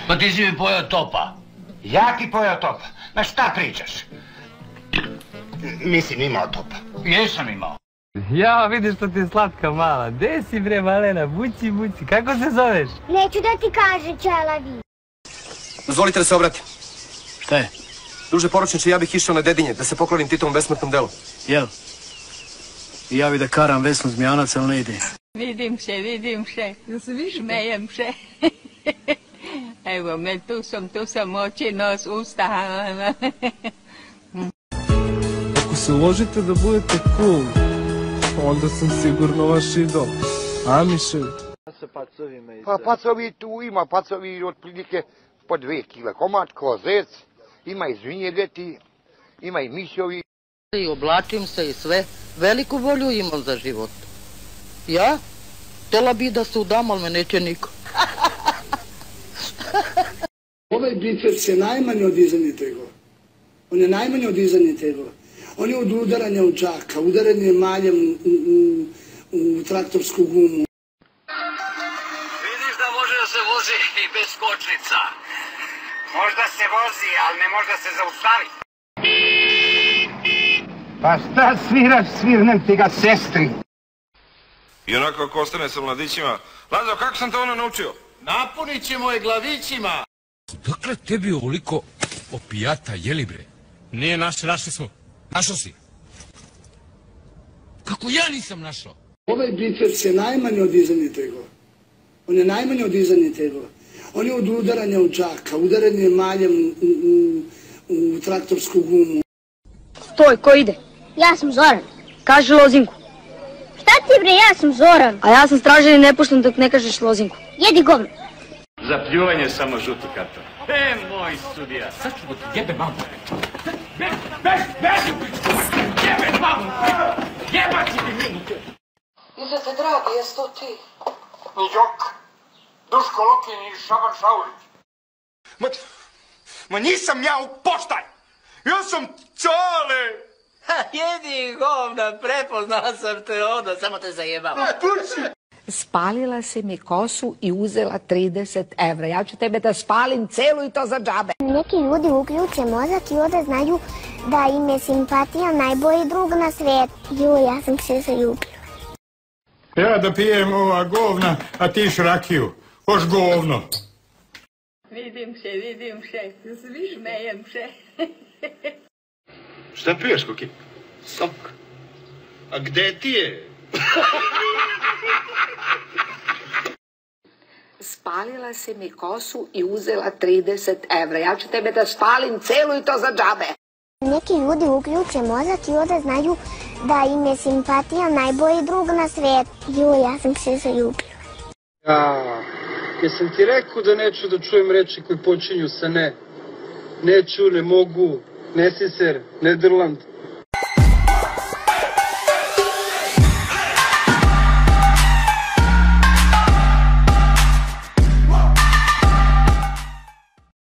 Pa ti si mi pojao topa. Ja ti pojao topa? Ma šta pričaš? Mislim, imao topa. Jesam imao. Ja, vidiš što ti je slatka mala. Gde si bre, malena? Buci, buci. Kako se zoveš? Neću da ti kaže, čelavi. Dozvolite da se obratim. Šta je? Druže poručniče, ja bih išao na Dedinje, da se poklonim Titovom besmrtnom delu. Jel? I ja bi da karam Vesnu Zmijanac, ali ne ide. Vidim se. Jel se viš? Smejem se. Evo me, tu sam oči, nos, usta. Ako se uložite da budete cool, onda sam sigurno vaš idol. A, Miševi? Pa pacovi tu ima, pacovi otprilike po 2 kila komad, kozec, ima i zvinjegeti, ima i mišovi. I oblačim se i sve, veliku volju imam za život. Ja? Htjela bi da se udam, ali me neće niko. Ovaj biceps je najmanje od dizanja tegova. On je najmanje od dizanja tegova. On je od udaranja u džaka, udaranje maljem u traktorsku gumu. Vidiš da može da se vozi i bez kočnica. Možda se vozi, ali ne može da se zaustavi. Pa šta sviraš, svirnem ti ga sestri. I onako ako ostane sa mladićima, Lazo, kako sam to ono naučio? Napunit ćemo je glavićima. Dakle, tebi ovoliko opijata, jeli bre? Nije našli smo. Našao si. Kako ja nisam našao? Ovaj biceps je najmanje od dizanja tegova. On je najmanje od dizanja tegova. On je od udaranja u džaka, udaranje maljem u traktorsku gumu. Stoj, ko ide? Ja sam Zoran. Kaži lozinku. Šta ti bre, ja sam Zoran. A ja sam stražen i ne puštam dok ne kažeš lozinku. Jedi govno. Za pljuvanje samo žuti karton. Moj sudija. Sad ću da ti jebe mamu. Jebe mamu! Jeba ti mi minutu! Izete, dragi, jes to ti? Jok, Duško Lukin i Šaban Šaulić. Ma nisam ja u poštaj! Ja sam Čale! Jedi govna, prepoznala sam te onda, samo te zajebam. Spalila si mi kosu i uzela 30 evra. Ja ću tebe da spalim celu i to za džabe. Neki ljudi uključe mozak i onda znaju da im je simpatija najbolji drug na svijetu. Ja sam se zaljubila. Ja da pijem ova govna, a ti šrakiju. Hoš govno. Vidim se. Jel se viš? Smejem se. Šta piješ, Kuki? Sok. A gde ti je? Spalila si mi kosu i uzela 30 evra. Ja ću tebe da spalim celu i to za džabe. Neki ljudi uključe mozak i onda znaju da im je simpatija najbolji drug na svijetu. Ja sam se zaljubila. Jesam ti rekao da neću da čujem reči koji počinju sa ne. Neću, ne mogu, ne siser, Nederland.